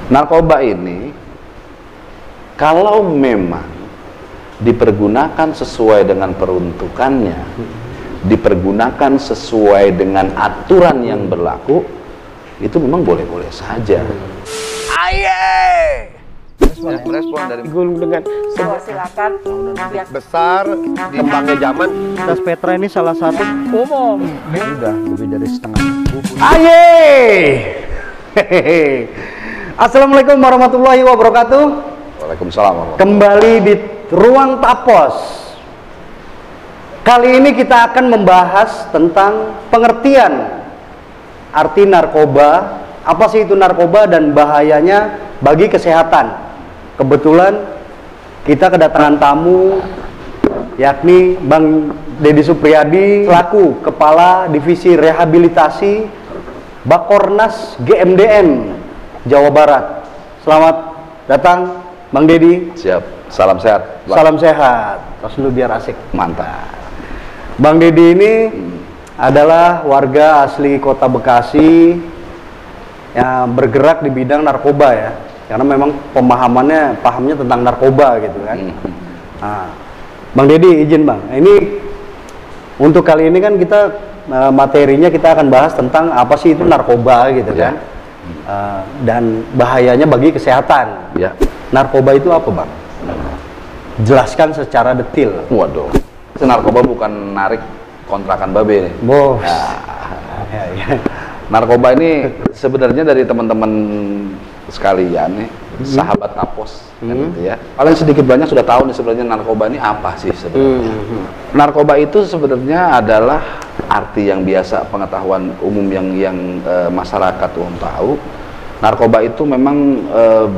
Narkoba ini kalau memang dipergunakan sesuai dengan peruntukannya, dipergunakan sesuai dengan aturan yang berlaku, itu memang boleh-boleh saja. Aye! Respon dari Gulung dengan silakan. besar di kembangnya zaman. Tas Petra ini salah satu Umum. udah lebih dari setengah buku. Aye! Assalamualaikum warahmatullahi wabarakatuh. Waalaikumsalam. Kembali di Ruang Tapos. Kali ini kita akan membahas tentang pengertian arti narkoba, apa sih itu narkoba dan bahayanya bagi kesehatan. Kebetulan kita kedatangan tamu yakni Bang Deddy Supriyadi selaku Kepala Divisi Rehabilitasi Bakornas GMDM Jawa Barat. Selamat datang Bang Deddy. Siap. Salam sehat. Bang. Salam sehat. Terus dulu biar asik. Mantap. Bang Deddy ini adalah warga asli Kota Bekasi yang bergerak di bidang narkoba ya. Karena memang pahamnya tentang narkoba gitu kan. Nah, Bang Deddy izin Bang. Ini untuk kali ini kan kita materinya kita akan bahas tentang apa sih itu narkoba gitu kan. Dan bahayanya bagi kesehatan. Ya. Narkoba itu apa Bang? Jelaskan secara detail. Waduh. Narkoba bukan narik kontrakan babe. Bos. Ya. Narkoba ini sebenarnya dari teman-teman sekalian nih, sahabat Tapos, kan gitu ya. Paling sedikit banyak sudah tahu nih sebenarnya narkoba ini apa sih sebenarnya. Narkoba itu sebenarnya adalah arti yang biasa pengetahuan umum yang masyarakat umum tahu. Narkoba itu memang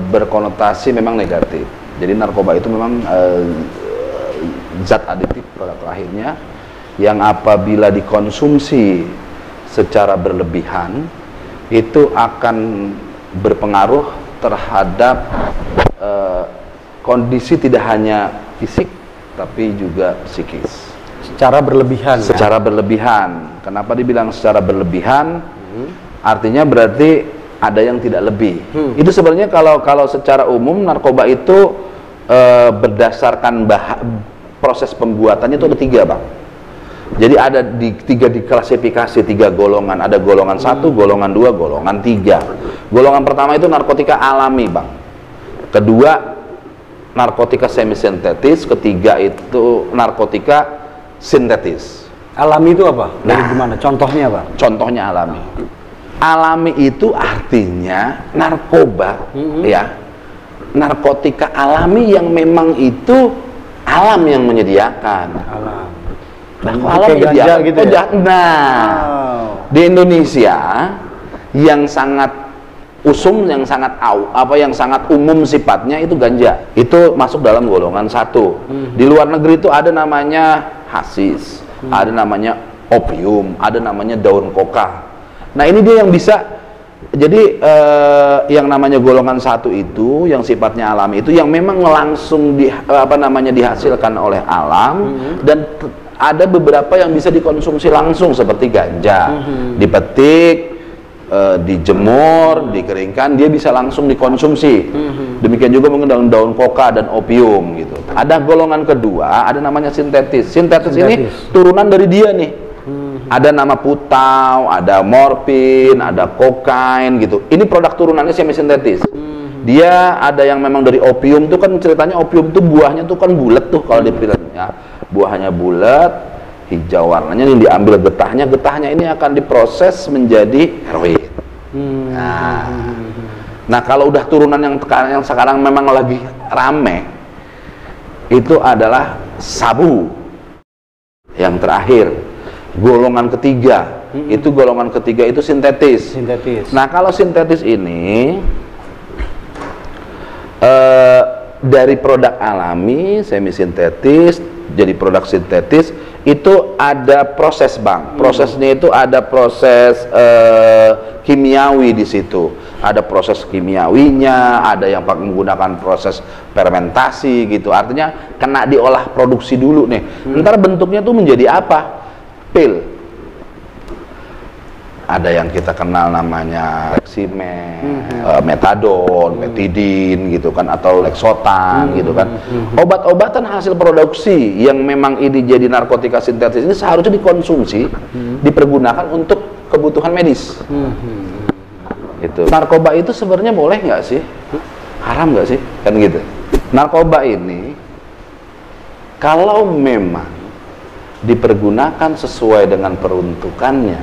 berkonotasi memang negatif. Jadi narkoba itu memang zat adiktif pada akhirnya yang apabila dikonsumsi secara berlebihan itu akan berpengaruh terhadap kondisi tidak hanya fisik tapi juga psikis. Secara berlebihan. Secara berlebihan. Kenapa dibilang secara berlebihan? Artinya berarti ada yang tidak lebih. Itu sebenarnya kalau secara umum narkoba itu berdasarkan proses pembuatannya itu ada 3 Bang. Jadi ada tiga diklasifikasi 3 golongan. Ada golongan 1, golongan 2, golongan 3. Golongan pertama itu narkotika alami Bang. Kedua narkotika semi-sintetis. Ketiga itu narkotika sintetis. Alami itu apa? Dari gimana? Contohnya apa? Contohnya alami. Alami itu artinya narkoba ya. Narkotika alami yang memang itu alam yang menyediakan. Alam. Nah, alam menyediakan gitu ya? Di Indonesia yang sangat yang sangat umum sifatnya itu ganja. Itu masuk dalam golongan 1. Di luar negeri itu ada namanya hasis, ada namanya opium, ada namanya daun koka. Nah, ini dia yang bisa. Jadi yang namanya golongan 1 itu yang sifatnya alami itu yang memang langsung dihasilkan oleh alam dan ada beberapa yang bisa dikonsumsi langsung seperti ganja, dipetik, dijemur, dikeringkan, dia bisa langsung dikonsumsi. Demikian juga mungkin daun koka dan opium gitu. Ada golongan kedua, ada namanya sintetis. Sintetis ini turunan dari dia nih. Ada nama putau, ada morfin, ada kokain gitu. Ini produk turunannya semi-sintetis. Dia ada yang memang dari opium tuh kan ceritanya opium tuh buahnya tuh kan bulat tuh kalau di film ya. Buahnya bulat, hijau warnanya yang diambil getahnya ini akan diproses menjadi heroin. Nah, kalau udah turunan yang sekarang memang lagi rame itu adalah sabu. Yang terakhir golongan ketiga, itu sintetis. Nah, kalau sintetis ini dari produk alami, semi sintetis jadi produk sintetis itu ada proses Bang. Prosesnya itu ada proses kimiawi di situ. Ada proses kimiawinya, ada yang menggunakan proses fermentasi gitu. Artinya kena diolah produksi dulu nih. Ntar bentuknya tuh menjadi apa? Pil. ada yang kita kenal namanya Leximen, metadon, metidin gitu kan, atau Lexotan gitu kan. Obat-obatan hasil produksi yang memang ini jadi narkotika sintetis ini seharusnya dikonsumsi, dipergunakan untuk kebutuhan medis. Gitu. Narkoba itu sebenarnya boleh nggak sih? Haram nggak sih? Kan gitu. Narkoba ini kalau memang dipergunakan sesuai dengan peruntukannya,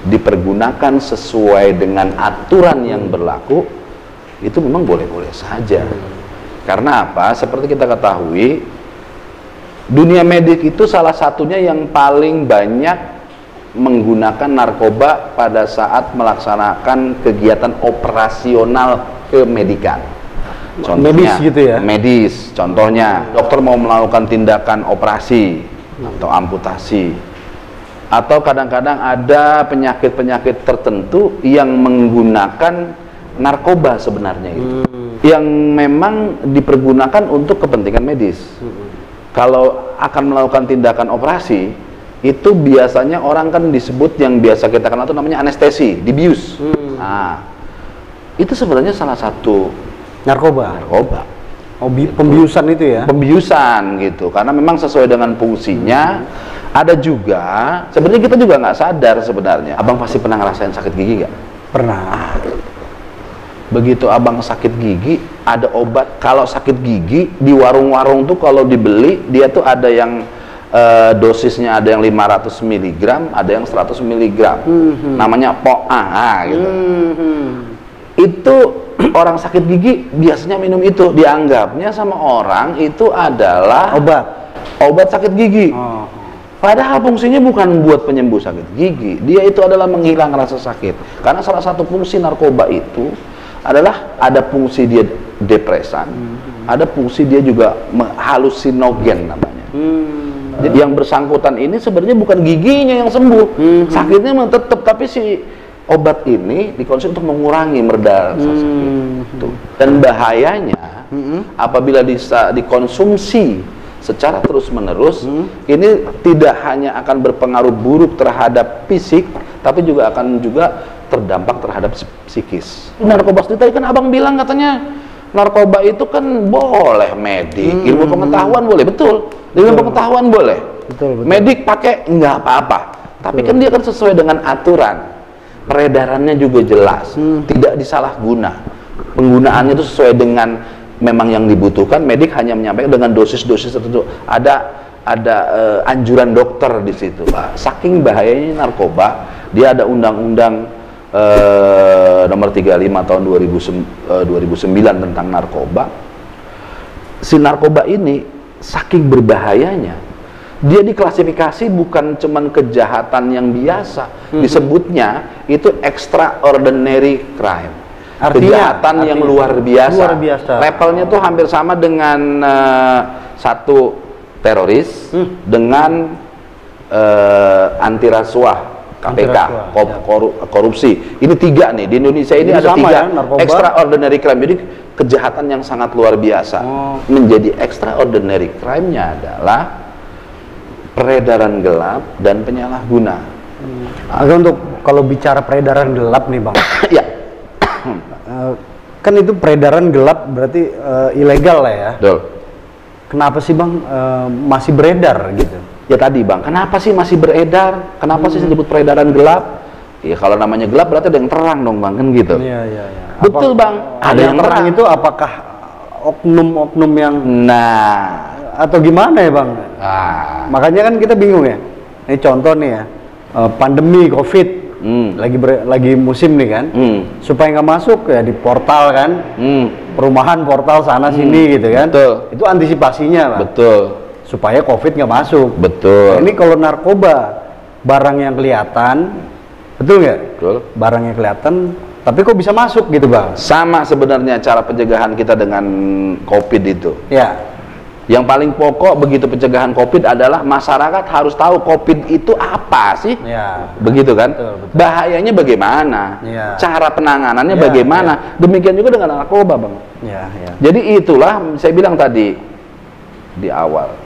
dipergunakan sesuai dengan aturan yang berlaku, itu memang boleh-boleh saja. Karena apa? Seperti kita ketahui, dunia medik itu salah satunya yang paling banyak menggunakan narkoba pada saat melaksanakan kegiatan operasional kemedikan. Contohnya, medis gitu ya? Medis, contohnya dokter mau melakukan tindakan operasi atau amputasi, atau kadang-kadang ada penyakit-penyakit tertentu yang menggunakan narkoba sebenarnya itu, yang memang dipergunakan untuk kepentingan medis. Kalau akan melakukan tindakan operasi, itu biasanya orang kan disebut yang biasa kita kenal itu namanya anestesi, dibius. Nah, itu sebenarnya salah satu narkoba. Oh, pembiusan itu ya? Pembiusan gitu, karena memang sesuai dengan fungsinya. Ada juga, sebenarnya kita juga nggak sadar sebenarnya. Abang pasti pernah ngerasain sakit gigi nggak? Pernah. Begitu abang sakit gigi, ada obat. Kalau sakit gigi di warung-warung tuh kalau dibeli, dia tuh ada yang dosisnya ada yang 500 mg, ada yang 100 mg. Namanya POA gitu. Itu orang sakit gigi biasanya minum itu, dianggapnya sama orang itu adalah obat sakit gigi. Padahal fungsinya bukan buat penyembuh sakit gigi, dia itu adalah menghilangkan rasa sakit. Karena salah satu fungsi narkoba itu adalah ada fungsi dia depresan, ada fungsi dia juga halusinogen namanya. Jadi yang bersangkutan ini sebenarnya bukan giginya yang sembuh, sakitnya memang tetap, tapi si obat ini dikonsumsi untuk mengurangi mereda rasa sakit. Dan bahayanya apabila dikonsumsi secara terus-menerus, ini tidak hanya akan berpengaruh buruk terhadap fisik, tapi juga akan terdampak terhadap psikis. Narkoba tadi kan abang bilang katanya narkoba itu kan boleh medik, ilmu pengetahuan boleh, betul. Ilmu pengetahuan boleh. Betul. Medik pakai nggak apa-apa. Tapi kan dia kan sesuai dengan aturan. Peredarannya juga jelas, tidak disalahguna. Penggunaannya itu sesuai dengan memang yang dibutuhkan. Medik hanya menyampaikan dengan dosis-dosis tertentu. Ada anjuran dokter di situ. Saking bahayanya narkoba, dia ada undang-undang nomor 35 tahun 2009 tentang narkoba. Si narkoba ini saking berbahayanya, dia diklasifikasi bukan cuman kejahatan yang biasa, disebutnya itu extraordinary crime. Kejahatan yang luar biasa. Levelnya tuh hampir sama dengan satu teroris dengan anti rasuah, KPK, korupsi. Ini tiga nih, di Indonesia ini ada tiga extraordinary crime. Jadi kejahatan yang sangat luar biasa. Menjadi extraordinary crime-nya adalah peredaran gelap dan penyalahguna. Untuk kalau bicara peredaran gelap nih bang, ya, kan itu peredaran gelap berarti ilegal lah ya. Betul. Kenapa sih bang masih beredar gitu? Ya tadi bang, kenapa sih masih beredar? Kenapa sih disebut peredaran gelap? Ya kalau namanya gelap berarti ada yang terang dong bang, kan gitu. Iya. Betul bang. Ada yang terang itu apakah oknum-oknum yang atau gimana ya bang? Makanya kan kita bingung ya. Ini contoh nih ya, pandemi COVID, lagi musim nih kan, supaya nggak masuk ya di portal kan, perumahan portal sana sini gitu kan. Betul. Itu antisipasinya bang. Betul. Supaya COVID nggak masuk. Betul. Nah, ini kalau narkoba barang yang kelihatan, betul nggak? Betul. Barang yang kelihatan, tapi kok bisa masuk gitu bang? Sama sebenarnya cara pencegahan kita dengan COVID itu. Ya. Yang paling pokok begitu pencegahan COVID adalah masyarakat harus tahu COVID itu apa sih? Ya. Begitu kan? Betul. Bahayanya bagaimana? Ya. Cara penanganannya bagaimana? Demikian juga dengan narkoba, bang. Ya. Jadi itulah saya bilang tadi di awal.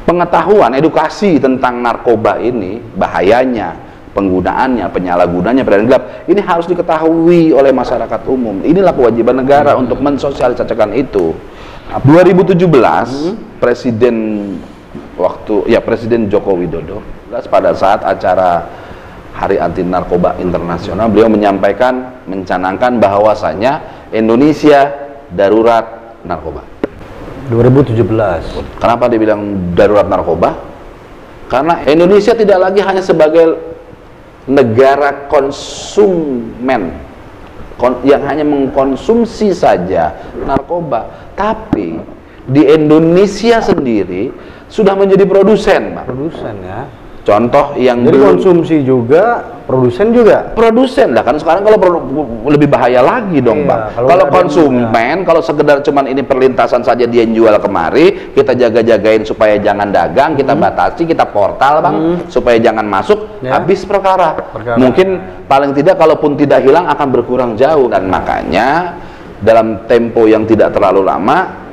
Pengetahuan, edukasi tentang narkoba ini, bahayanya, penggunaannya, penyalahgunanya, peredaran gelap, ini harus diketahui oleh masyarakat umum. Inilah kewajiban negara untuk mensosialisasikan itu. 2017 Presiden Joko Widodo pada saat acara Hari Anti Narkoba Internasional, beliau menyampaikan, mencanangkan bahwasanya Indonesia darurat narkoba. 2017. Kenapa dibilang darurat narkoba? Karena Indonesia tidak lagi hanya sebagai negara konsumen yang hanya mengkonsumsi saja narkoba, tapi di Indonesia sendiri sudah menjadi produsen, Pak. Produsen ya. Contoh yang Jadi konsumsi juga, produsen juga. Produsen lah, kan sekarang kalau lebih bahaya lagi dong, Iya, Bang. kalau Kalau ada konsumen, kalau sekedar cuman ini perlintasan saja dia jual kemari, kita jaga-jagain supaya jangan dagang, kita batasi, kita portal, Bang, supaya jangan masuk, Ya. habis perkara. Mungkin paling tidak kalaupun tidak hilang akan berkurang jauh, dan makanya dalam tempo yang tidak terlalu lama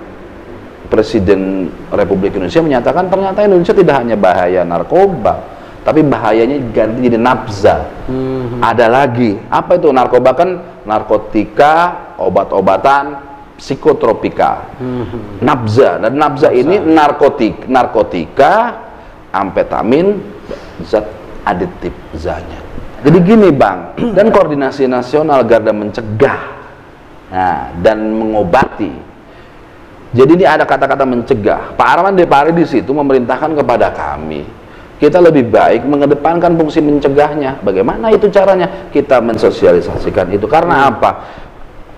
Presiden Republik Indonesia menyatakan ternyata Indonesia tidak hanya bahaya narkoba, tapi bahayanya ganti jadi nafza. Ada lagi, apa itu narkoba? Kan narkotika, obat-obatan, psikotropika. Nafza, dan nafza ini narkotika, amfetamin, zat aditif zanya. Jadi gini, Bang, dan koordinasi nasional garda mencegah, dan mengobati. Jadi ini ada kata-kata mencegah. Pak Arman Depari di situ memerintahkan kepada kami, kita lebih baik mengedepankan fungsi mencegahnya. Bagaimana itu caranya? Kita mensosialisasikan itu. Karena apa?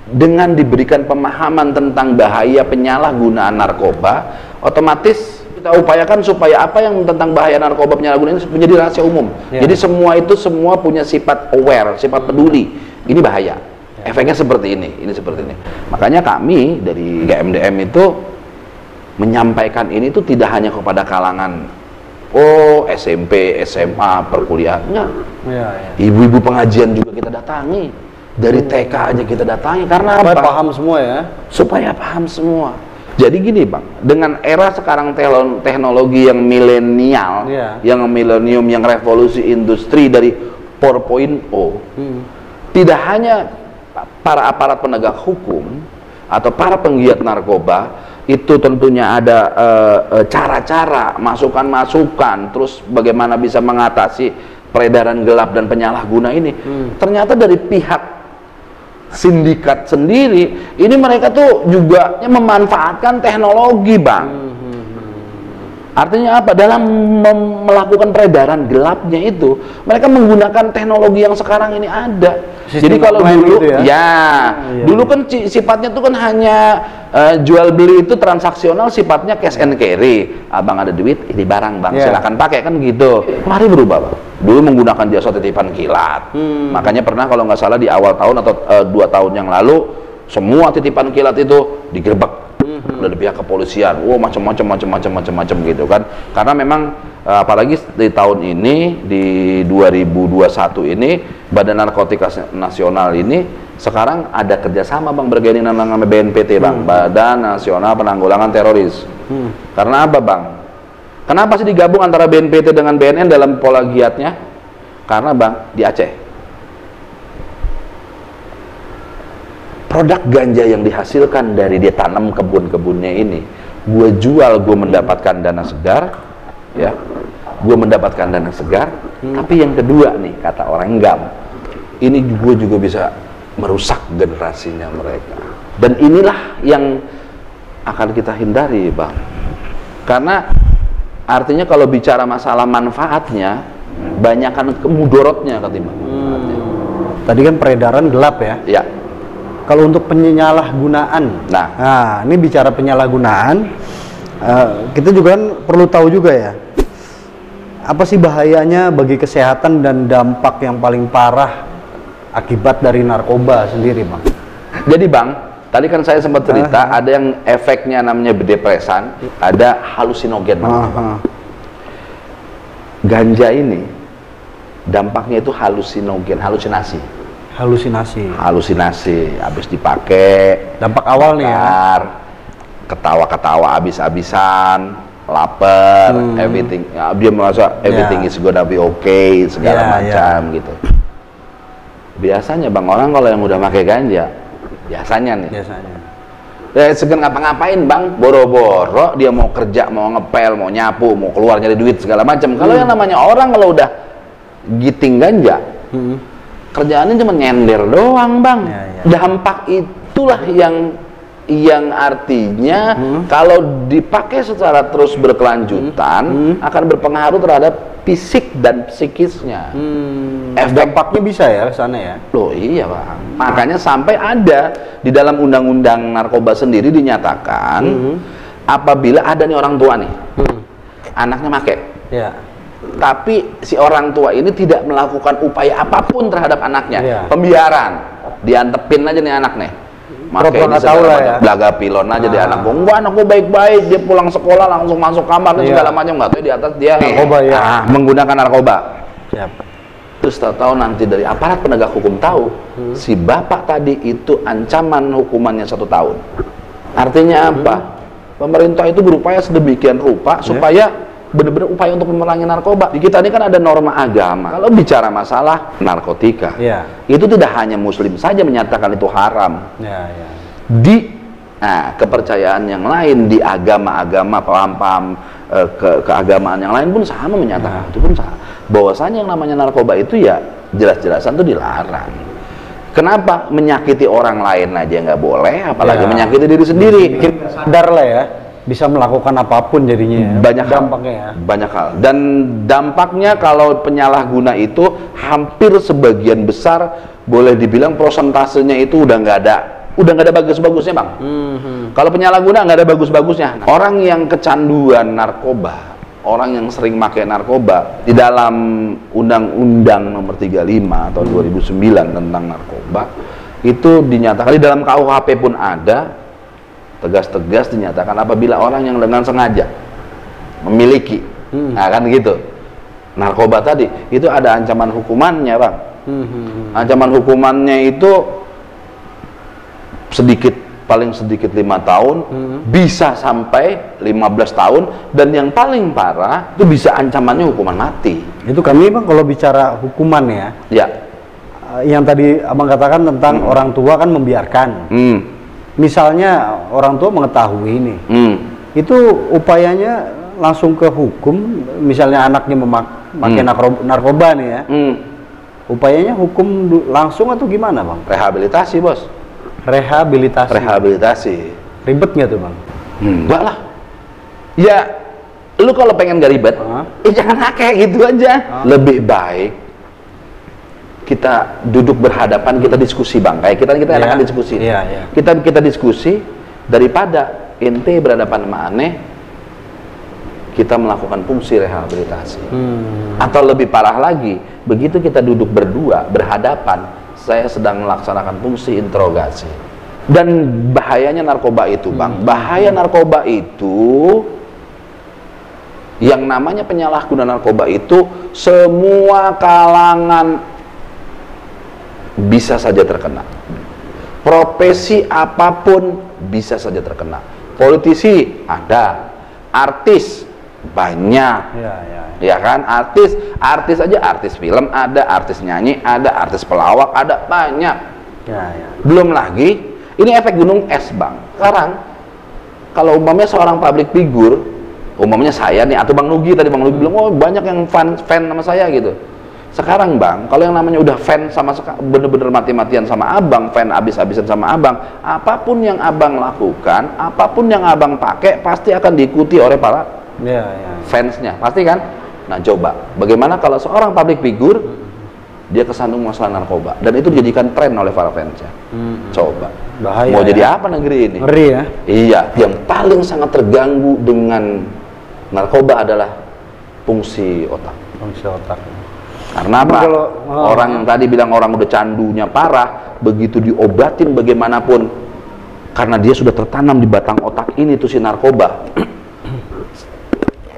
Dengan diberikan pemahaman tentang bahaya penyalahgunaan narkoba, otomatis kita upayakan supaya apa yang tentang bahaya narkoba penyalahgunaan ini menjadi rahasia umum. Jadi semua punya sifat aware, sifat peduli. Ini bahaya. Efeknya seperti ini seperti ini. Makanya kami dari GMDM itu menyampaikan ini itu tidak hanya kepada kalangan SMP, SMA, perkuliahannya. Ibu-ibu pengajian juga kita datangi. Dari TK aja kita datangi. Karena supaya apa? paham semua ya. Supaya paham semua. Jadi gini, Bang, dengan era sekarang teknologi yang milenial, yang milenium, yang revolusi industri dari 4.0, tidak hanya para aparat penegak hukum atau para penggiat narkoba itu tentunya ada cara-cara, masukan-masukan, terus bagaimana bisa mengatasi peredaran gelap dan penyalahguna ini. Ternyata dari pihak sindikat sendiri, ini mereka tuh juga memanfaatkan teknologi, Bang. Artinya apa? Dalam melakukan peredaran gelapnya itu, mereka menggunakan teknologi yang sekarang ini ada. Jadi kalau dulu, gitu dulu kan sifatnya itu kan hanya jual beli itu transaksional, sifatnya cash and carry. Abang ada duit, ini barang, Bang, silakan pakai, kan gitu. Mari berubah, Bang. Dulu menggunakan jasa titipan kilat. Makanya pernah kalau nggak salah di awal tahun atau 2 tahun yang lalu, semua titipan kilat itu digerebek dari pihak kepolisian. Macam-macam gitu kan. Karena memang apalagi di tahun ini, di 2021 ini, Badan Narkotika Nasional ini sekarang ada kerjasama, Bang, bergabung dengan BNPT, Bang, Badan Nasional Penanggulangan Teroris. Karena apa, Bang? Kenapa sih digabung antara BNPT dengan BNN dalam pola giatnya? Karena, Bang, di Aceh produk ganja yang dihasilkan dari dia tanam kebun-kebunnya ini, gue jual, gue mendapatkan dana segar, ya, gue mendapatkan dana segar. Tapi yang kedua nih, kata orang Gam, ini gue juga bisa merusak generasinya mereka. Dan inilah yang akan kita hindari, Bang. Karena artinya kalau bicara masalah manfaatnya, banyakkan kemudorotnya ketimbang manfaatnya. Tadi kan peredaran gelap ya. Ya. Kalau untuk penyalahgunaan, nah ini bicara penyalahgunaan, kita juga kan perlu tahu juga ya, apa sih bahayanya bagi kesehatan dan dampak yang paling parah akibat dari narkoba sendiri, Bang? Jadi, Bang, tadi kan saya sempat cerita, ada yang efeknya namanya depresan, ada halusinogen. Ganja ini dampaknya itu halusinogen, halusinasi, habis dipakai, dampak awal nih ya, ketawa-ketawa habis-habisan, lapar, everything, ya, dia merasa everything is gonna be okay, segala macam gitu. Biasanya bang, orang kalau yang udah pakai ganja, biasanya ya segan ngapa-ngapain bang, boro-boro dia mau kerja, mau ngepel, mau nyapu, mau keluar nyari duit segala macam. Kalau yang namanya orang kalau udah giting ganja, kerjaannya cuma nyender doang bang. Dampak itulah yang artinya kalau dipakai secara terus berkelanjutan akan berpengaruh terhadap fisik dan psikisnya. Dampaknya bisa ya ke sana ya? Loh iya bang, makanya sampai ada di dalam undang-undang narkoba sendiri dinyatakan apabila ada nih orang tua nih, anaknya make, tapi si orang tua ini tidak melakukan upaya apapun terhadap anaknya, pembiaran, diantepin aja nih anak nih. Makanya ini tahu lah ya. Belaga pilon aja di anak gua. Enggak, anak gua baik-baik, dia pulang sekolah langsung masuk kamar dan segala macam, enggak tahu di atas dia narkoba menggunakan narkoba. Terus tahu nanti dari aparat penegak hukum tahu si bapak tadi itu ancaman hukumannya 1 tahun. Artinya apa? Pemerintah itu berupaya sedemikian rupa supaya benar-benar upaya untuk memerangi narkoba. Di kita ini kan ada norma agama. Kalau bicara masalah narkotika, itu tidak hanya Muslim saja menyatakan itu haram. Di kepercayaan yang lain, di agama-agama, paham-paham keagamaan yang lain pun sama menyatakan itu pun sama. Bahwasanya yang namanya narkoba itu ya jelas-jelasan itu dilarang. Kenapa? Menyakiti orang lain aja nggak boleh, apalagi menyakiti diri sendiri. Sadar lah ya, bisa melakukan apapun jadinya. Banyak dampaknya ya. Banyak hal. Dan dampaknya kalau penyalahguna itu hampir sebagian besar boleh dibilang prosentasenya itu udah nggak ada bagus-bagusnya bang. Kalau penyalahguna nggak ada bagus-bagusnya. Orang yang kecanduan narkoba, orang yang sering pakai narkoba, di dalam Undang-Undang Nomor 35 tahun 2009 tentang narkoba itu dinyatakan, di dalam KUHP pun ada tegas-tegas dinyatakan apabila orang yang dengan sengaja memiliki, nah kan gitu, narkoba tadi itu ada ancaman hukumannya bang. Ancaman hukumannya itu paling sedikit 5 tahun, bisa sampai 15 tahun, dan yang paling parah itu bisa ancamannya hukuman mati. Itu kami bang kalau bicara hukuman ya, yang tadi abang katakan tentang orang tua kan membiarkan. Misalnya orang tua mengetahui ini, itu upayanya langsung ke hukum. Misalnya anaknya memakai narkoba nih ya, upayanya hukum langsung atau gimana bang? Rehabilitasi bos. Rehabilitasi. Ribet nggak tuh bang? Enggak lah. Ya, lu kalau pengen gak ribet, jangan kayak gitu aja. Lebih baik kita duduk berhadapan, kita diskusi bang, kayak kita enakan diskusi. Kita diskusi daripada ente berhadapan sama aneh, kita melakukan fungsi rehabilitasi. Atau lebih parah lagi, begitu kita duduk berdua berhadapan, saya sedang melaksanakan fungsi interogasi. Dan bahayanya narkoba itu bang, bahaya narkoba itu, yang namanya penyalahguna narkoba itu semua kalangan bisa saja terkena. Profesi apapun bisa saja terkena. Politisi ada, artis banyak, ya kan? Artis aja, artis film ada, artis nyanyi ada, artis pelawak ada, banyak. Belum lagi, ini efek gunung es bang. Sekarang kalau umpamanya seorang public figure, umpamanya saya nih atau Bang Nugi, tadi Bang Nugi bilang, oh banyak yang fan sama saya gitu. Sekarang bang, kalau yang namanya udah fan sama bener-bener mati-matian sama abang, fan abis-abisan sama abang, apapun yang abang lakukan, apapun yang abang pakai, pasti akan diikuti oleh para fansnya, pasti kan? Nah coba, bagaimana kalau seorang public figure, dia kesandung masalah narkoba, dan itu dijadikan tren oleh para fansnya. Coba, bahaya, mau jadi apa negeri ini? Ngeri ya? Iya, yang paling sangat terganggu dengan narkoba adalah fungsi otak. Fungsi otak. Karena apa? Orang yang tadi bilang orang udah candunya parah, begitu diobatin bagaimanapun, karena dia sudah tertanam di batang otak ini tuh si narkoba,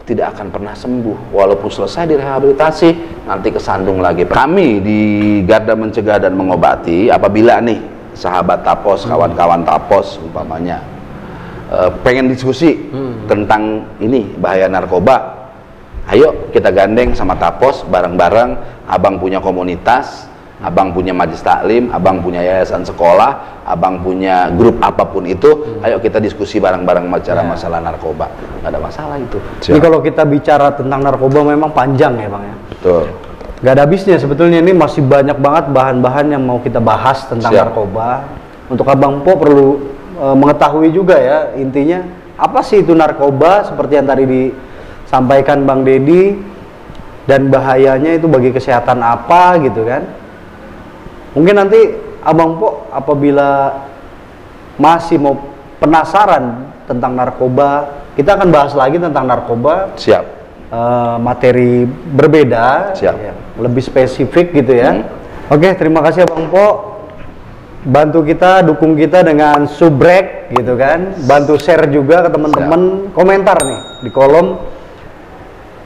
tidak akan pernah sembuh. Walaupun selesai direhabilitasi, nanti kesandung lagi. Kami di Garda Mencegah dan Mengobati, apabila nih sahabat Tapos, kawan-kawan Tapos umpamanya pengen diskusi tentang ini bahaya narkoba. Ayo kita gandeng sama Tapos bareng-bareng. Abang punya komunitas, abang punya majelis taklim, abang punya yayasan sekolah, abang punya grup apapun itu. Ayo kita diskusi bareng-bareng bicara masalah narkoba. Nggak ada masalah itu. Ini kalau kita bicara tentang narkoba memang panjang ya Bang ya. Betul. Gak ada habisnya sebetulnya, ini masih banyak banget bahan-bahan yang mau kita bahas tentang narkoba. Untuk Abang Po perlu mengetahui juga ya, intinya apa sih itu narkoba seperti yang tadi disampaikan Bang Deddy, dan bahayanya itu bagi kesehatan apa gitu kan. Mungkin nanti Abang Po apabila masih mau penasaran tentang narkoba, kita akan bahas lagi tentang narkoba. Siap. Materi berbeda. Siap. Ya, lebih spesifik gitu ya. Oke, terima kasih Abang Po. Bantu kita, dukung kita dengan subrek gitu kan. Bantu share juga ke teman-teman. Komentar nih di kolom.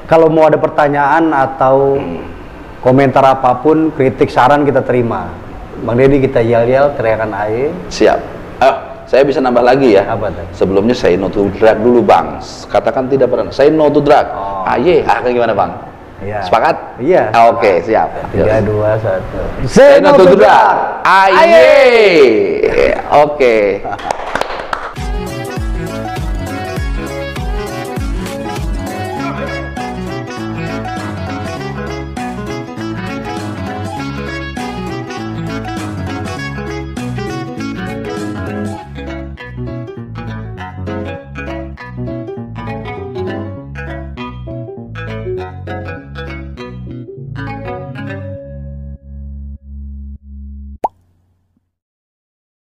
Kalau mau ada pertanyaan atau komentar apapun, kritik, saran kita terima. Bang Deddy, kita yel-yel, teriakan ae. Siap. Saya bisa nambah lagi ya. Apa tuh? Sebelumnya say no to drug dulu Bang. Katakan tidak pernah. Say no to drug. Aye, kan gimana Bang? Iya. Sepakat? Iya. Oke, siap. 3, 2, 1. Say no to drug. Aye. Oke.